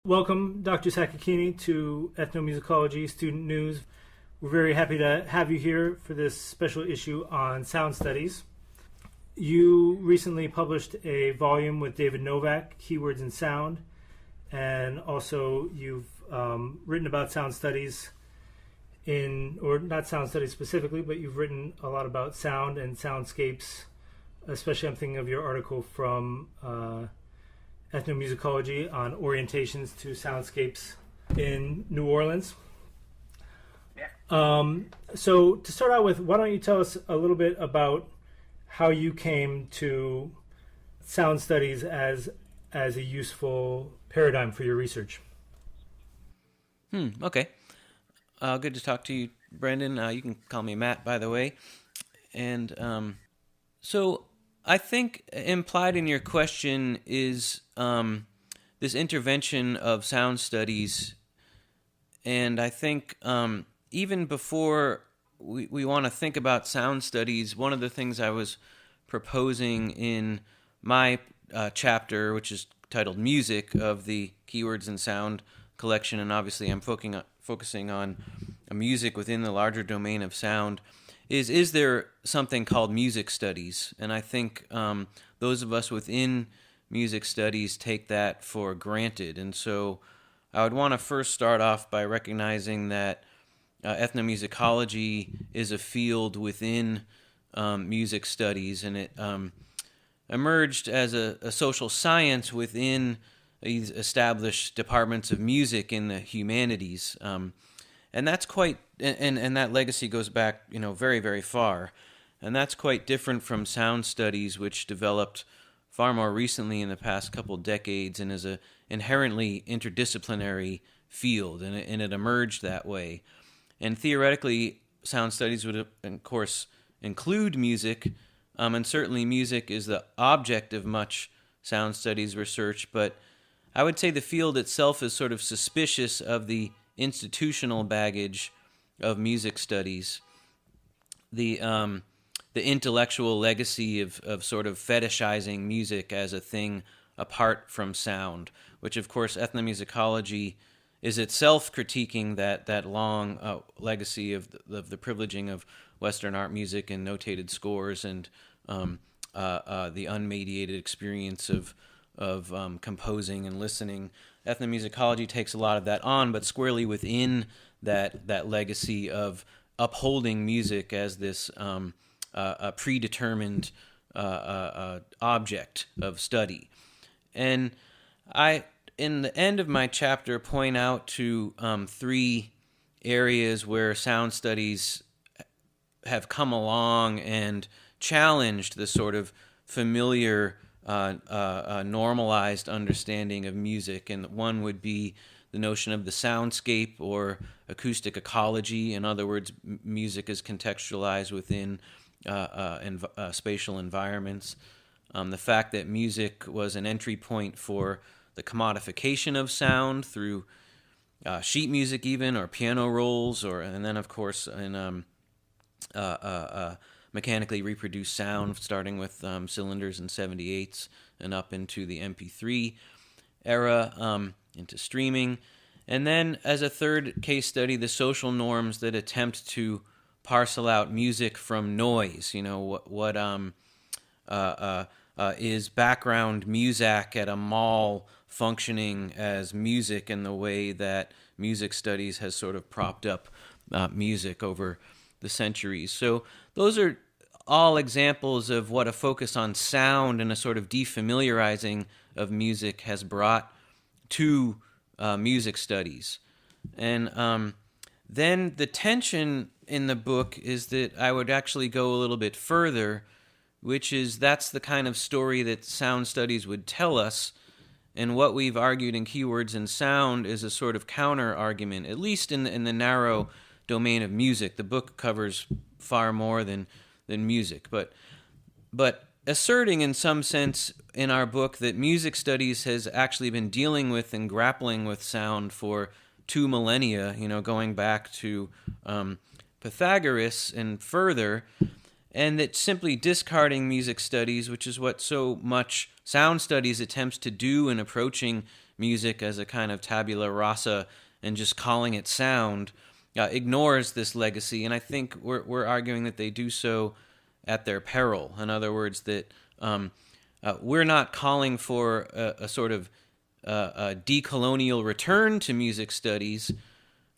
Welcome, Dr. Sakakeeny, to Ethnomusicology Student News. We're very happy to have you here for this special issue on sound studies. You recently published a volume with David Novak, Keywords in Sound, and also you've written about sound studies or not sound studies specifically, but you've written a lot about sound and soundscapes, especially I'm thinking of your article from Ethnomusicology on orientations to soundscapes in New Orleans. So to start out with, why don't you tell us a little bit about how you came to sound studies as a useful paradigm for your research? Okay. Good to talk to you, Brendan. You can call me Matt, by the way. And so I think implied in your question is this intervention of sound studies. And I think even before we want to think about sound studies, one of the things I was proposing in my chapter, which is titled Music, of the Keywords in Sound collection, and obviously I'm focusing on music within the larger domain of sound, is there something called music studies? And I think those of us within music studies take that for granted. And so I would want to first start off by recognizing that ethnomusicology is a field within music studies, and it emerged as a social science within these established departments of music in the humanities. And that's quite, and that legacy goes back, very, very far. And that's quite different from sound studies, which developed far more recently in the past couple decades and is a inherently interdisciplinary field, and it emerged that way. And theoretically, sound studies would, of course, include music, and certainly music is the object of much sound studies research, but I would say the field itself is sort of suspicious of the institutional baggage of music studies, the intellectual legacy of sort of fetishizing music as a thing apart from sound, which of course ethnomusicology is itself critiquing that long legacy of the privileging of Western art music and notated scores and the unmediated experience of composing and listening. Ethnomusicology takes a lot of that on, but squarely within that legacy of upholding music as this a predetermined object of study. And I, in the end of my chapter, point out to three areas where sound studies have come along and challenged the sort of familiar normalized understanding of music. And one would be the notion of the soundscape or acoustic ecology. In other words, music is contextualized within spatial environments. The fact that music was an entry point for the commodification of sound through sheet music even, or piano rolls, and then of course in mechanically reproduced sound, starting with cylinders and 78s and up into the MP3 era, into streaming. And then as a third case study, the social norms that attempt to parcel out music from noise. What is background music at a mall functioning as music in the way that music studies has sort of propped up music over the centuries. So those are all examples of what a focus on sound and a sort of defamiliarizing of music has brought to music studies. And then the tension in the book is that I would actually go a little bit further, which is that's the kind of story that sound studies would tell us, and what we've argued in Keywords in Sound is a sort of counter-argument, at least in the narrow domain of music. The book covers far more than music, but asserting in some sense in our book that music studies has actually been dealing with and grappling with sound for 2 millennia, going back to Pythagoras and further, and that simply discarding music studies, which is what so much sound studies attempts to do in approaching music as a kind of tabula rasa and just calling it sound ignores this legacy. And I think we're arguing that they do so at their peril. In other words, that we're not calling for a sort of a decolonial return to music studies,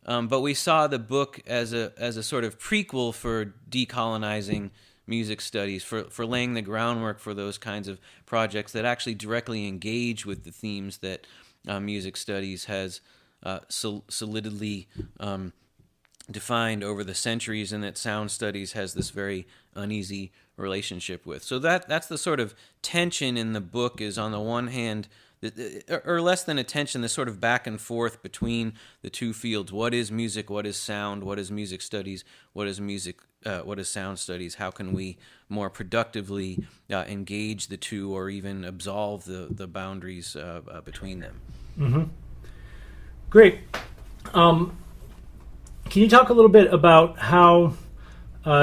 but we saw the book as a sort of prequel for decolonizing music studies, for laying the groundwork for those kinds of projects that actually directly engage with the themes that music studies has solidly defined over the centuries, and that sound studies has this very uneasy relationship with. So that's the sort of tension in the book, is on the one hand, or less than a tension, this sort of back and forth between the two fields. What is music? What is sound? What is music studies? What is music? What is sound studies? How can we more productively engage the two, or even absolve the boundaries between them? Mm-hmm. Great. Can you talk a little bit about how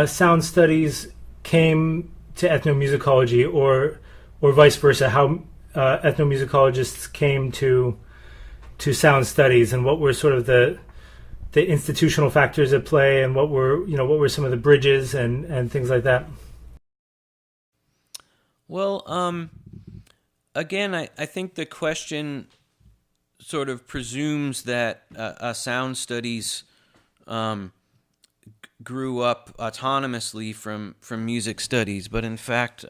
sound studies came to ethnomusicology, or vice versa? How ethnomusicologists came to sound studies, and what were sort of the institutional factors at play, and what were some of the bridges and things like that? Well, again, I think the question sort of presumes that sound studies grew up autonomously from music studies, but in fact,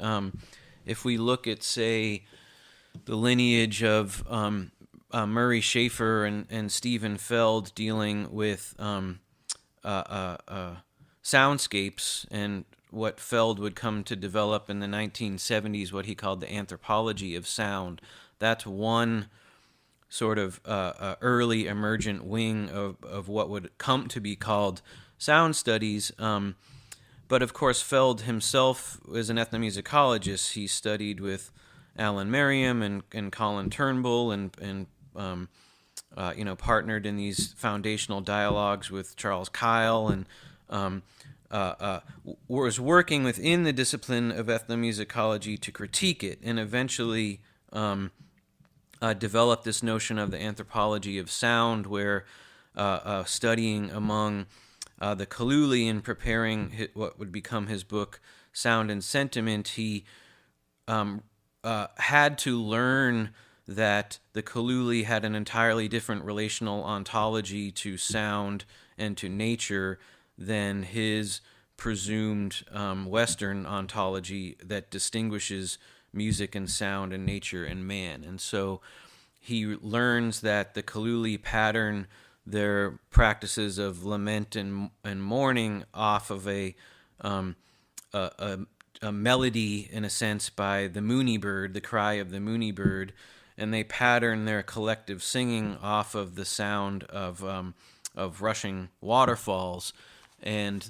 if we look at, say, the lineage of Murray Schafer and Stephen Feld dealing with soundscapes, and what Feld would come to develop in the 1970s, what he called the anthropology of sound. That's one sort of early emergent wing of what would come to be called sound studies. But of course, Feld himself was an ethnomusicologist. He studied with Alan Merriam and Colin Turnbull, and partnered in these foundational dialogues with Charles Kyle, and was working within the discipline of ethnomusicology to critique it, and eventually developed this notion of the anthropology of sound, where studying among the Kaluli and preparing what would become his book, Sound and Sentiment, he had to learn that the Kaluli had an entirely different relational ontology to sound and to nature than his presumed Western ontology that distinguishes music and sound and nature and man. And so he learns that the Kaluli pattern their practices of lament and mourning off of a melody, in a sense, by the Mooney bird, the cry of the Mooney bird, and they pattern their collective singing off of the sound of rushing waterfalls. And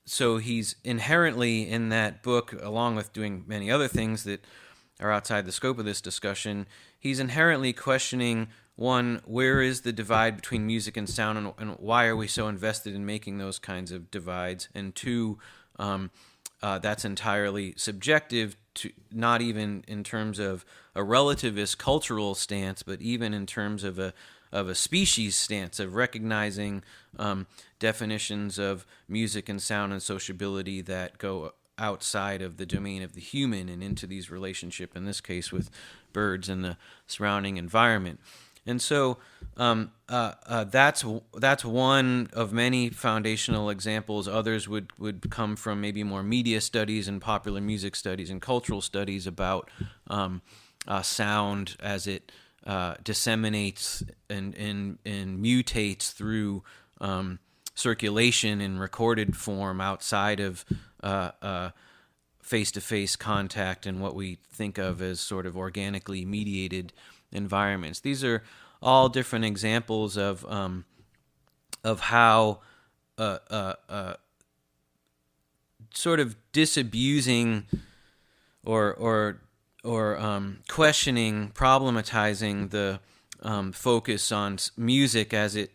so he's inherently in that book, along with doing many other things that are outside the scope of this discussion, he's inherently questioning, one, where is the divide between music and sound, and why are we so invested in making those kinds of divides? And two, that's entirely subjective, to not even in terms of a relativist cultural stance, but even in terms of a species stance, of recognizing definitions of music and sound and sociability that go outside of the domain of the human and into these relationships, in this case with birds and the surrounding environment. And so that's one of many foundational examples. Others would come from maybe more media studies and popular music studies and cultural studies about sound as it disseminates and mutates through circulation in recorded form outside of face-to-face contact and what we think of as sort of organically mediated environments. These are all different examples of how sort of disabusing or questioning, problematizing the focus on music as it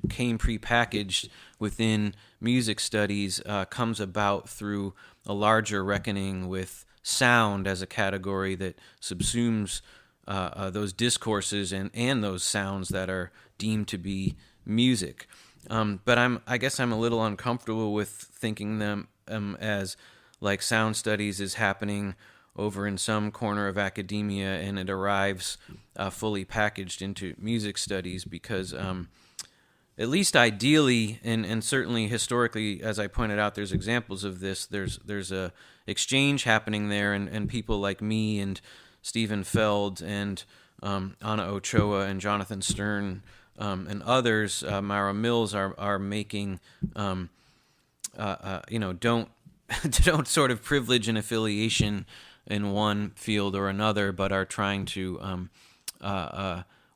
came prepackaged within music studies comes about through a larger reckoning with sound as a category that subsumes those discourses and those sounds that are deemed to be music. But I guess I'm a little uncomfortable with thinking them as like sound studies is happening over in some corner of academia and it arrives fully packaged into music studies, because at least ideally, and certainly historically, as I pointed out, there's examples of this. There's a exchange happening there, and people like me and Stephen Feld and Anna Ochoa and Jonathan Stern and others, Myra Mills, are making don't sort of privilege an affiliation in one field or another, but are trying to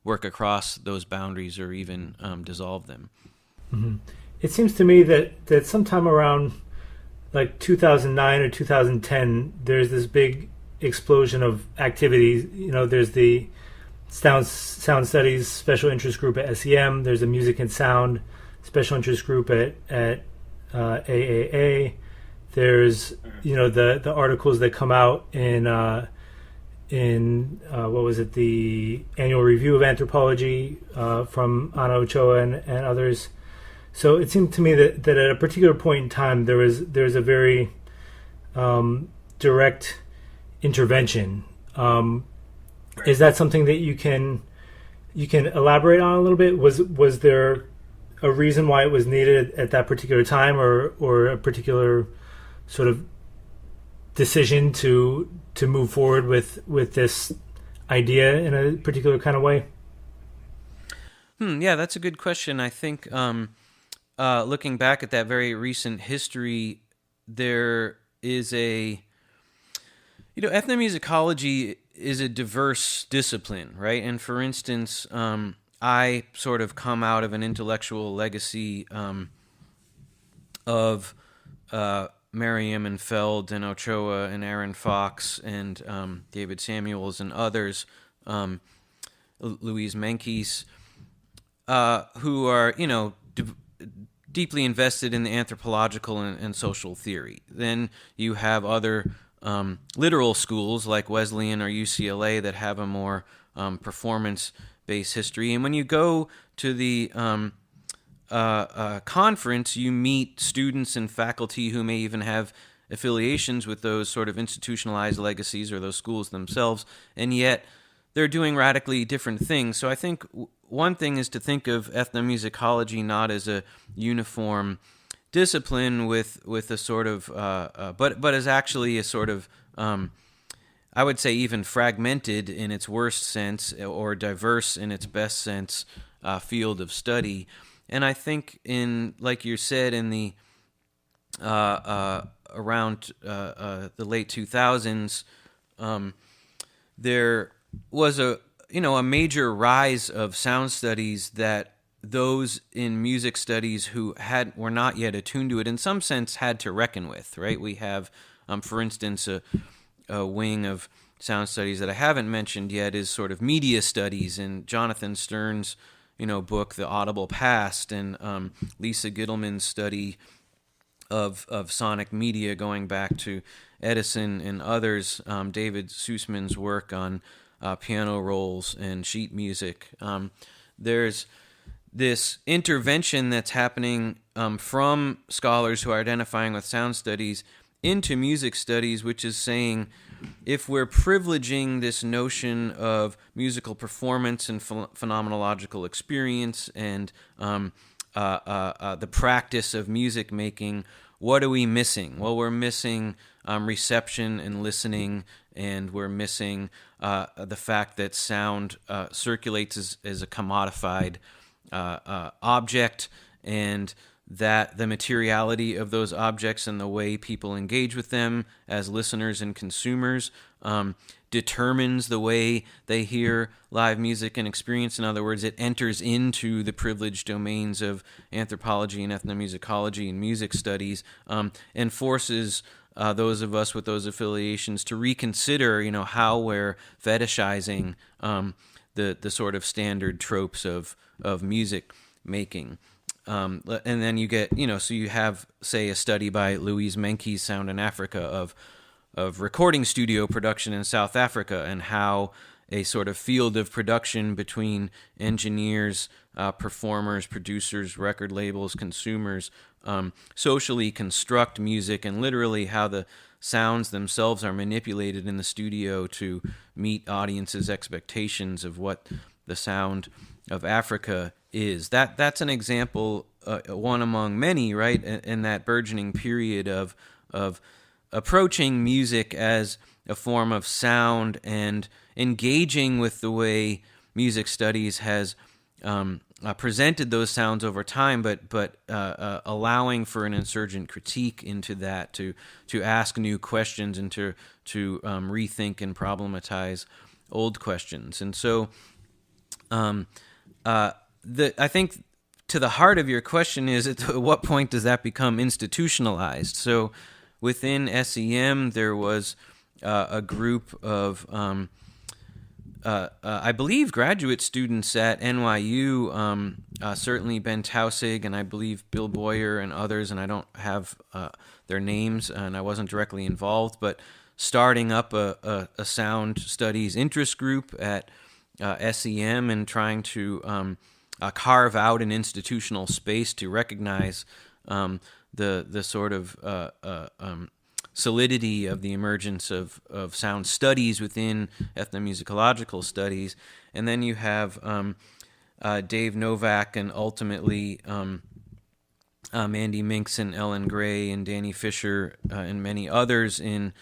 work across those boundaries or even dissolve them. Mm-hmm. It seems to me that sometime around like 2009 or 2010, there's this big explosion of activities. There's the sound studies special interest group at SEM. There's a music and sound special interest group at AAA. There's the articles that come out in what was it, the annual review of anthropology from Anna Ochoa and others. So it seemed to me that at a particular point in time there's a very direct intervention. Is that something that you can elaborate on a little bit? Was there a reason why it was needed at that particular time, or a particular sort of decision to move forward with this idea in a particular kind of way? Yeah, that's a good question. I think looking back at that very recent history, there is ethnomusicology is a diverse discipline, right? And for instance, I sort of come out of an intellectual legacy of Merriam and Feld and Ochoa and Aaron Fox and David Samuels and others, Louise Menkes, who are, deeply invested in the anthropological and social theory. Then you have other literal schools like Wesleyan or UCLA that have a more performance-based history. And when you go to the conference, you meet students and faculty who may even have affiliations with those sort of institutionalized legacies or those schools themselves, and yet they're doing radically different things. So I think one thing is to think of ethnomusicology not as a uniform discipline with a sort of, but as actually a sort of, I would say even fragmented in its worst sense or diverse in its best sense field of study. And I think like you said, in the around the late 2000s, there was a major rise of sound studies that those in music studies who were not yet attuned to it, in some sense, had to reckon with. Right? We have, for instance, a wing of sound studies that I haven't mentioned yet is sort of media studies, and Jonathan Stern's book, The Audible Past, and Lisa Gittleman's study of sonic media going back to Edison and others, David Sussman's work on piano rolls and sheet music. There's this intervention that's happening from scholars who are identifying with sound studies into music studies, which is saying, if we're privileging this notion of musical performance and phenomenological experience and the practice of music making, what are we missing? Well, we're missing reception and listening, and we're missing the fact that sound circulates as a commodified object, and that the materiality of those objects and the way people engage with them as listeners and consumers determines the way they hear live music and experience. In other words, it enters into the privileged domains of anthropology and ethnomusicology and music studies, and forces those of us with those affiliations to reconsider, how we're fetishizing the sort of standard tropes of music making. And then you get, so you have, say, a study by Louise Menkes, Sound in Africa, of recording studio production in South Africa, and how a sort of field of production between engineers, performers, producers, record labels, consumers, socially construct music, and literally how the sounds themselves are manipulated in the studio to meet audiences' expectations of what the sound of Africa is. That's an example, one among many, right? In that burgeoning period of approaching music as a form of sound and engaging with the way music studies has presented those sounds over time, but allowing for an insurgent critique into that, to ask new questions and to rethink and problematize old questions. And so I think to the heart of your question is, at what point does that become institutionalized? So within SEM, there was a group of, I believe, graduate students at NYU, certainly Ben Tausig and I believe Bill Boyer and others, and I don't have their names and I wasn't directly involved, but starting up a sound studies interest group at SEM and trying to carve out an institutional space to recognize the sort of solidity of the emergence of sound studies within ethnomusicological studies. And then you have Dave Novak and ultimately Mandy Minks and Ellen Gray and Danny Fisher and many others in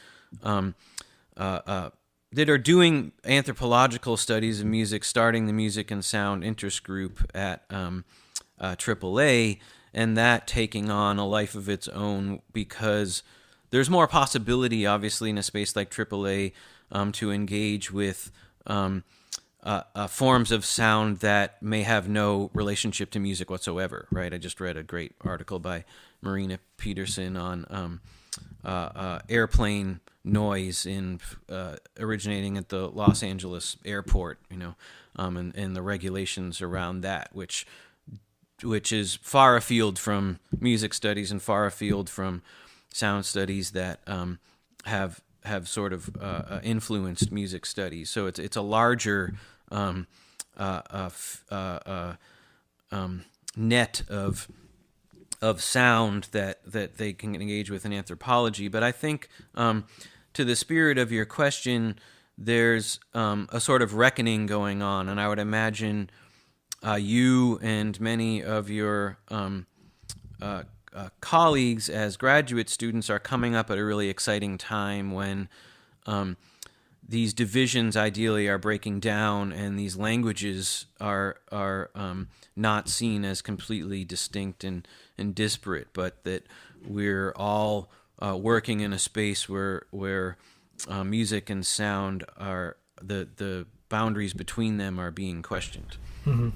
that are doing anthropological studies of music, starting the Music and Sound Interest Group at AAA, and that taking on a life of its own because there's more possibility, obviously, in a space like AAA to engage with forms of sound that may have no relationship to music whatsoever, right? I just read a great article by Marina Peterson on airplane noise originating at the Los Angeles airport, and the regulations around that, which is far afield from music studies and far afield from sound studies that have sort of influenced music studies. So it's a larger net of sound that they can engage with in anthropology. But I think to the spirit of your question, there's a sort of reckoning going on, and I would imagine you and many of your colleagues as graduate students are coming up at a really exciting time when these divisions ideally are breaking down and these languages are not seen as completely distinct and disparate, but that we're all working in a space where music and sound are the boundaries between them are being questioned. Mm-hmm.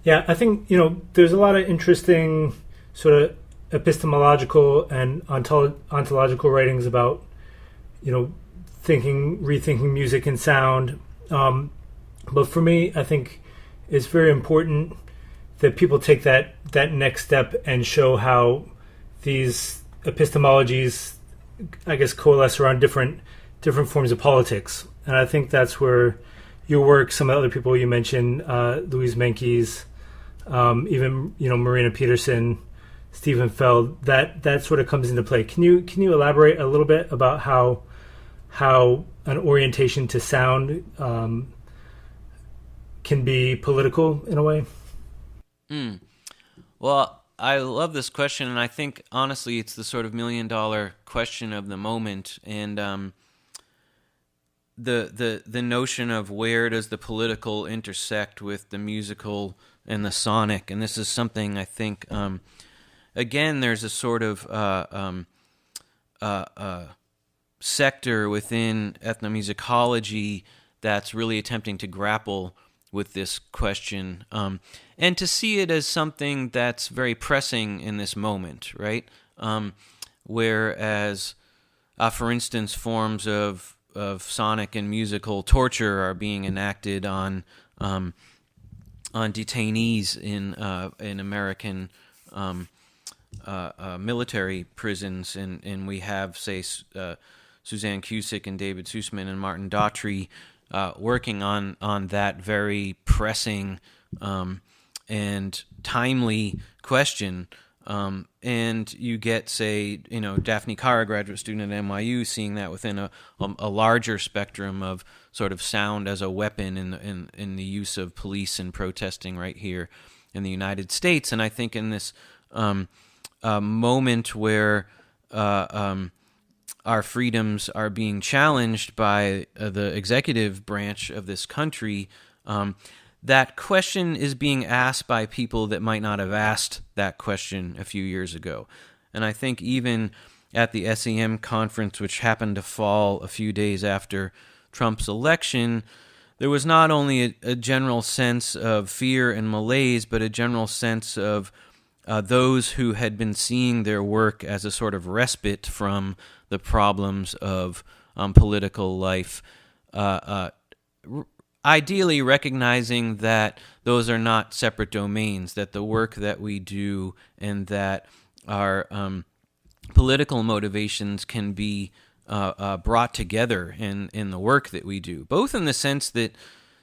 Yeah, I think there's a lot of interesting sort of epistemological and ontological writings about rethinking music and sound. But for me, I think it's very important that people take that next step and show how these epistemologies, I guess, coalesce around different forms of politics. And I think that's where your work, some of the other people you mentioned, Louise Menkes, even Marina Peterson, Stephen Feld, that sort of comes into play. Can you elaborate a little bit about how an orientation to sound can be political in a way? Well, I love this question, and I think honestly it's the sort of $1 million question of the moment, and the notion of where does the political intersect with the musical and the sonic, and this is something I think again there's a sort of sector within ethnomusicology that's really attempting to grapple with this question, and to see it as something that's very pressing in this moment, right? Whereas, for instance, forms of sonic and musical torture are being enacted on detainees in American military prisons, and we have, say, Suzanne Cusick and David Sussman and Martin Daughtry working on that very pressing and timely question. And you get, say, Daphne Carr, a graduate student at NYU, seeing that within a larger spectrum of sort of sound as a weapon in the use of police and protesting right here in the United States. And I think in this moment where our freedoms are being challenged by the executive branch of this country, that question is being asked by people that might not have asked that question a few years ago. And I think even at the SEM conference, which happened to fall a few days after Trump's election, there was not only a general sense of fear and malaise, but a general sense of those who had been seeing their work as a sort of respite from the problems of political life, ideally recognizing that those are not separate domains, that the work that we do and that our political motivations can be brought together in the work that we do, both in the sense that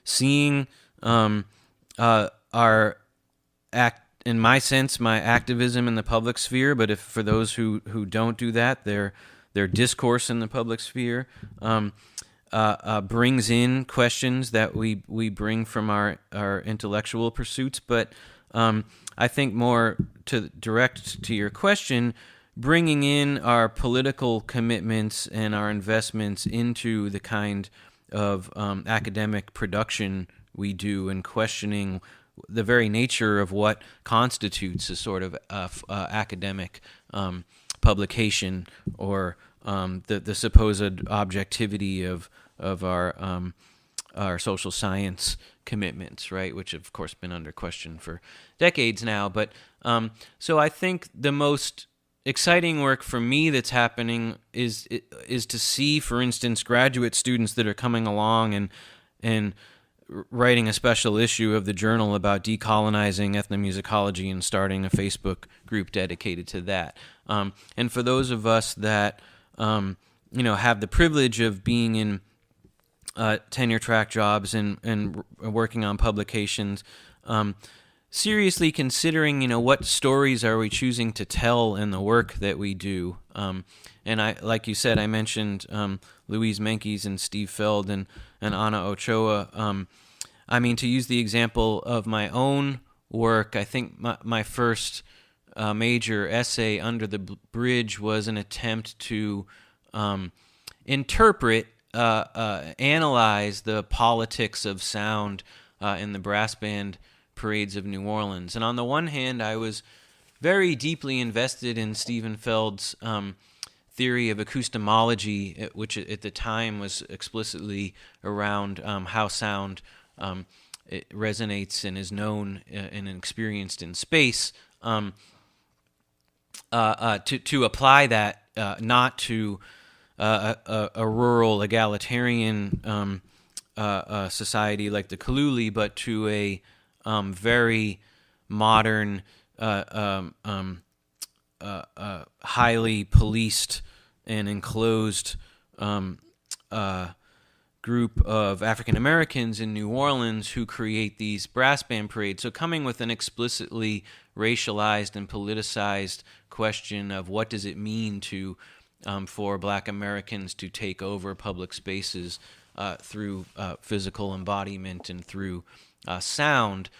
seeing our in my sense, my activism in the public sphere, but if for those who don't do that, their discourse in the public sphere brings in questions that we bring from our intellectual pursuits. But I think more to direct to your question, bringing in our political commitments and our investments into the kind of academic production we do, and questioning the very nature of what constitutes a sort of academic publication, or the supposed objectivity of our social science commitments, right? Which have, of course, been under question for decades now. But so I think the most exciting work for me that's happening is to see, for instance, graduate students that are coming along and writing a special issue of the journal about decolonizing ethnomusicology and starting a Facebook group dedicated to that. And for those of us that have the privilege of being in tenure track jobs and working on publications, seriously considering what stories are we choosing to tell in the work that we do. And I, like you said, I mentioned Louise Menkes and Steve Feld and Ana Ochoa. I mean, to use the example of my own work, I think my first major essay, Under the Bridge, was an attempt to interpret, analyze the politics of sound in the brass band parades of New Orleans. And on the one hand, I was very deeply invested in Stephen Feld's theory of acoustomology, which at the time was explicitly around how sound it resonates and is known and experienced in space, to apply that not to a rural egalitarian society like the Kaluli, but to a very modern, highly policed and enclosed group of African Americans in New Orleans who create these brass band parades. So coming with an explicitly racialized and politicized question of what does it mean to for Black Americans to take over public spaces through physical embodiment and through sound.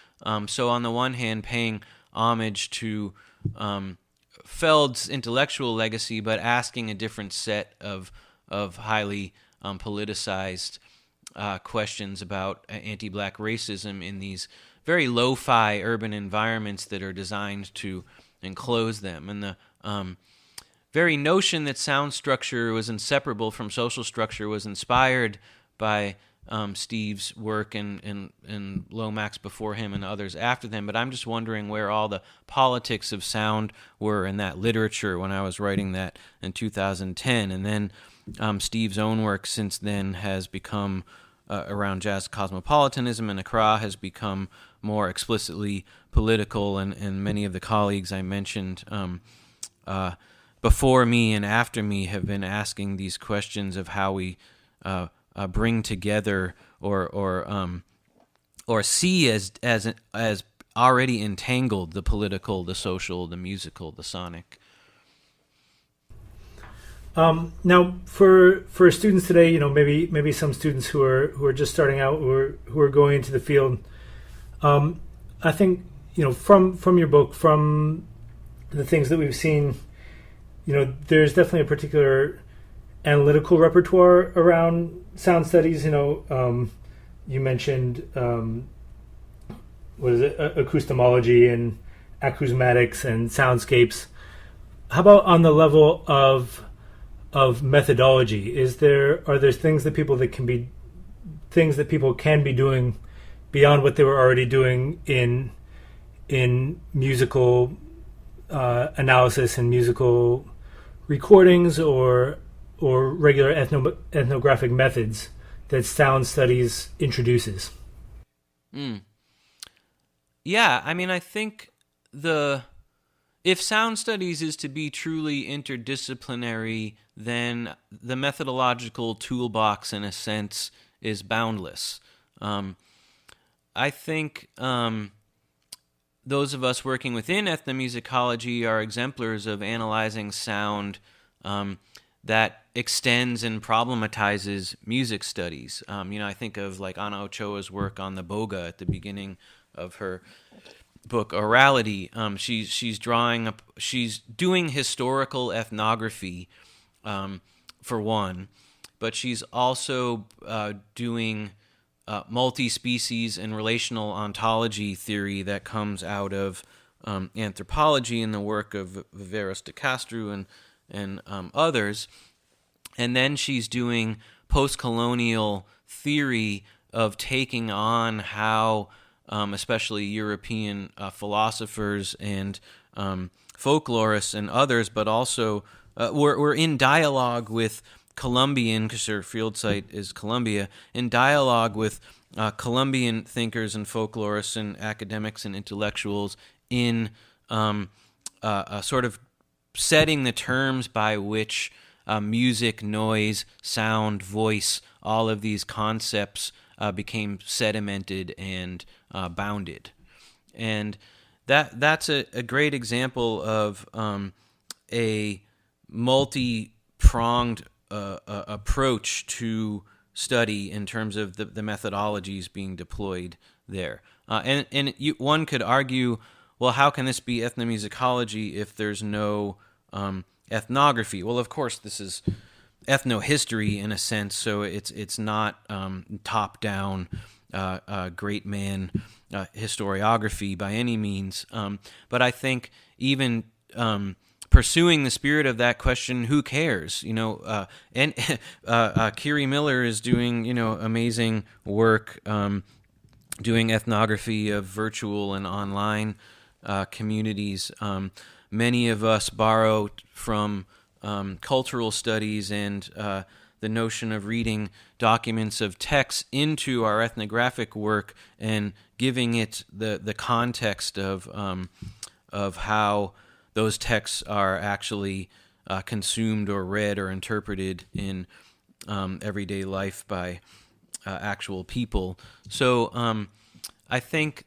So on the one hand, paying homage to Feld's intellectual legacy, but asking a different set of highly politicized questions about anti-Black racism in these very lo-fi urban environments that are designed to enclose them. And the very notion that sound structure was inseparable from social structure was inspired by Steve's work and Lomax before him and others after them. But I'm just wondering where all the politics of sound were in that literature when I was writing that in 2010. And then Steve's own work since then has become, around jazz cosmopolitanism and Accra, has become more explicitly political. And many of the colleagues I mentioned before me and after me have been asking these questions of how we bring together or see as already entangled: the political, the social, the musical, the sonic. Now, for students today, maybe some students who are just starting out, who are going into the field, I think from your book, from the things that we've seen, there's definitely a particular analytical repertoire around sound studies. You mentioned what is it, acoustomology and acousmatics and soundscapes. How about on the level of methodology? Are there things that people can be doing beyond what they were already doing in musical analysis and musical recordings, or regular ethnographic methods that sound studies introduces? Yeah, I mean, I think if sound studies is to be truly interdisciplinary, then the methodological toolbox, in a sense, is boundless. I think those of us working within ethnomusicology are exemplars of analyzing sound that extends and problematizes music studies. I think of like Ana Ochoa's work on the boga at the beginning of her book Orality. She's doing historical ethnography, for one, but she's also doing multi-species and relational ontology theory that comes out of anthropology in the work of Viveros de Castro and others. And then she's doing post-colonial theory of taking on how especially European philosophers and folklorists and others, but also we're in dialogue with Colombian, because her field site is Colombia, in dialogue with Colombian thinkers and folklorists and academics and intellectuals in sort of setting the terms by which music, noise, sound, voice, all of these concepts became sedimented and bounded. And that's a great example of a multi-pronged approach to study in terms of the methodologies being deployed there. One could argue, well, how can this be ethnomusicology if there's no ethnography? Well, of course, this is ethnohistory in a sense, so it's not top-down great man historiography by any means. But I think even pursuing the spirit of that question, who cares? And Kiri Miller is doing amazing work doing ethnography of virtual and online communities. Many of us borrow from cultural studies and the notion of reading documents of texts into our ethnographic work and giving it the context of how those texts are actually consumed or read or interpreted in everyday life by actual people. So I think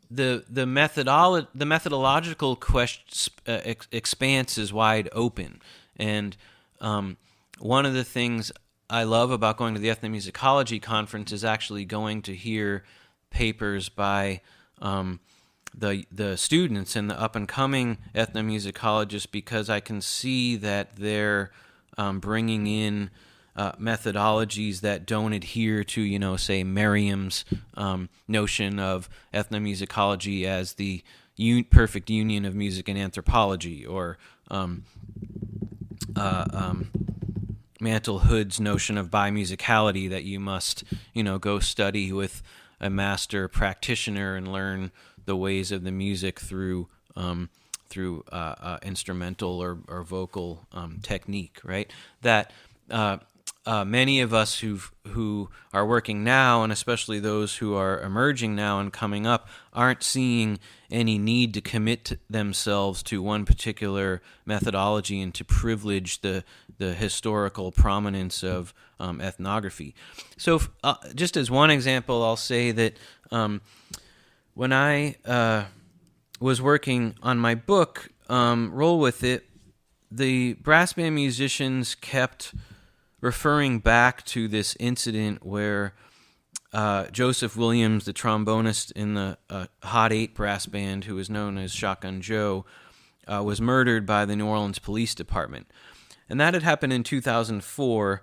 the methodological expanse is wide open, and one of the things I love about going to the ethnomusicology conference is actually going to hear papers by the students and the up and coming ethnomusicologists, because I can see that they're bringing in methodologies that don't adhere to, say, Merriam's notion of ethnomusicology as the perfect union of music and anthropology, or Mantle Hood's notion of bimusicality, that you must, go study with a master practitioner and learn the ways of the music through instrumental or vocal technique, right? That many of us who are working now, and especially those who are emerging now and coming up, aren't seeing any need to commit themselves to one particular methodology and to privilege the historical prominence of ethnography. So, just as one example, I'll say that when I was working on my book, Roll With It, the brass band musicians kept referring back to this incident where Joseph Williams, the trombonist in the Hot 8 brass band, who was known as Shotgun Joe, was murdered by the New Orleans Police Department. And that had happened in 2004.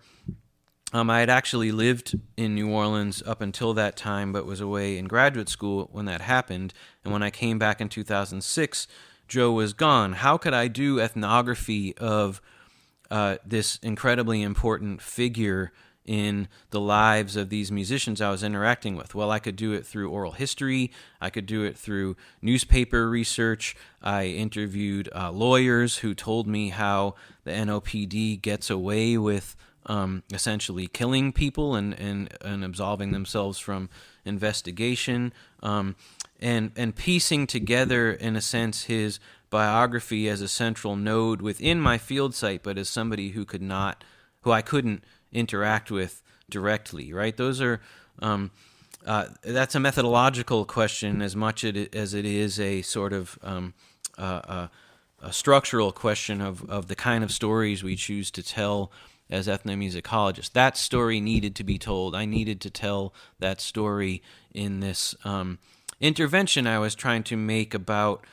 I had actually lived in New Orleans up until that time, but was away in graduate school when that happened. And when I came back in 2006, Joe was gone. How could I do ethnography of this incredibly important figure in the lives of these musicians I was interacting with? Well, I could do it through oral history. I could do it through newspaper research. I interviewed lawyers who told me how the NOPD gets away with essentially killing people and absolving themselves from investigation, and piecing together, in a sense, his biography as a central node within my field site, but as somebody who I couldn't interact with directly. Right? Those are that's a methodological question as much as it is a sort of a structural question of the kind of stories we choose to tell as ethnomusicologists. That story needed to be told. I needed to tell that story in this intervention I was trying to make about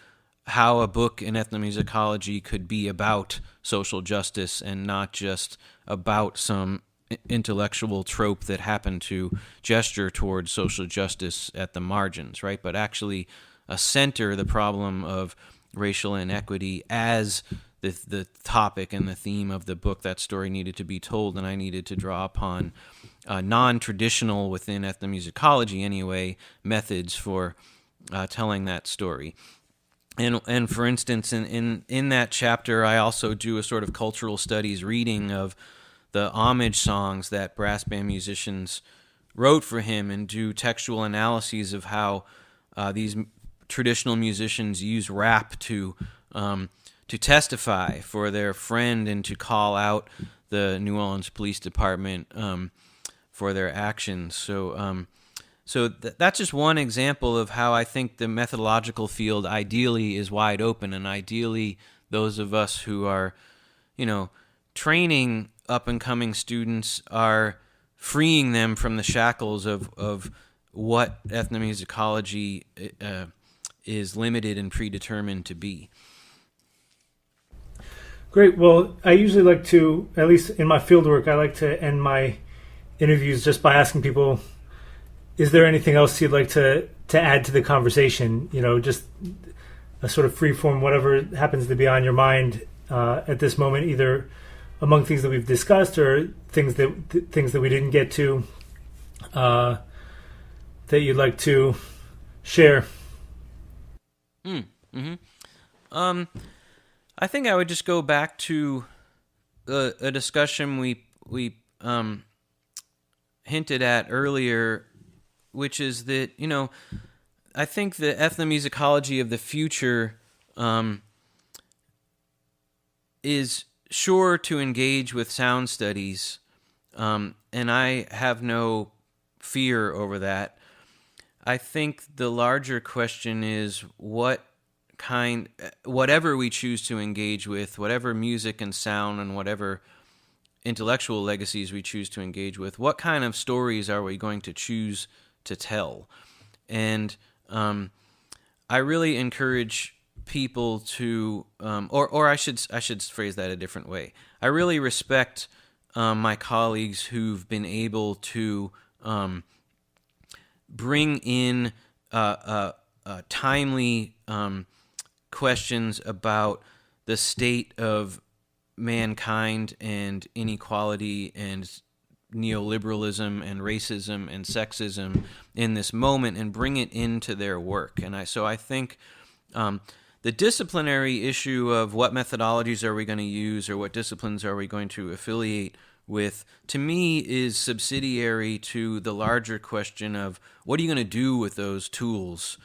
how a book in ethnomusicology could be about social justice and not just about some intellectual trope that happened to gesture towards social justice at the margins, right? But actually center the problem of racial inequity as the topic and the theme of the book. That story needed to be told, and I needed to draw upon non-traditional, within ethnomusicology anyway, methods for telling that story. And for instance, in that chapter, I also do a sort of cultural studies reading of the homage songs that brass band musicians wrote for him, and do textual analyses of how these traditional musicians use rap to testify for their friend and to call out the New Orleans Police Department for their actions. So that's just one example of how I think the methodological field ideally is wide open, and ideally those of us who are, training up-and-coming students are freeing them from the shackles of what ethnomusicology is limited and predetermined to be. Great. Well, I usually like to, at least in my fieldwork, I like to end my interviews just by asking people, is there anything else you'd like to add to the conversation? Just a sort of free form, whatever happens to be on your mind at this moment, either among things that we've discussed or things that we didn't get to that you'd like to share. I think I would just go back to a discussion we hinted at earlier, which is that, I think the ethnomusicology of the future is sure to engage with sound studies, and I have no fear over that. I think the larger question is whatever we choose to engage with, whatever music and sound and whatever intellectual legacies we choose to engage with, what kind of stories are we going to choose to tell? And I really encourage people to, or I should phrase that a different way. I really respect my colleagues who've been able to bring in timely questions about the state of mankind and inequality and neoliberalism and racism and sexism in this moment and bring it into their work. And so I think the disciplinary issue of what methodologies are we going to use or what disciplines are we going to affiliate with, to me, is subsidiary to the larger question of what are you going to do with those tools?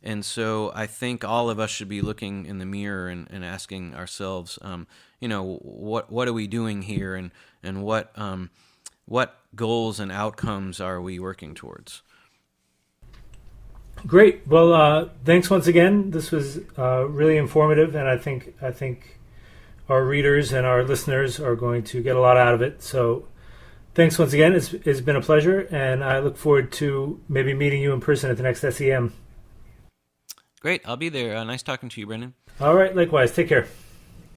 And so I think all of us should be looking in the mirror and asking ourselves, what are we doing here, and what goals and outcomes are we working towards? Great. Well, thanks once again. This was really informative, and I think our readers and our listeners are going to get a lot out of it. So thanks once again. It's been a pleasure, and I look forward to maybe meeting you in person at the next SEM. Great. I'll be there. Nice talking to you, Brendan. All right. Likewise. Take care.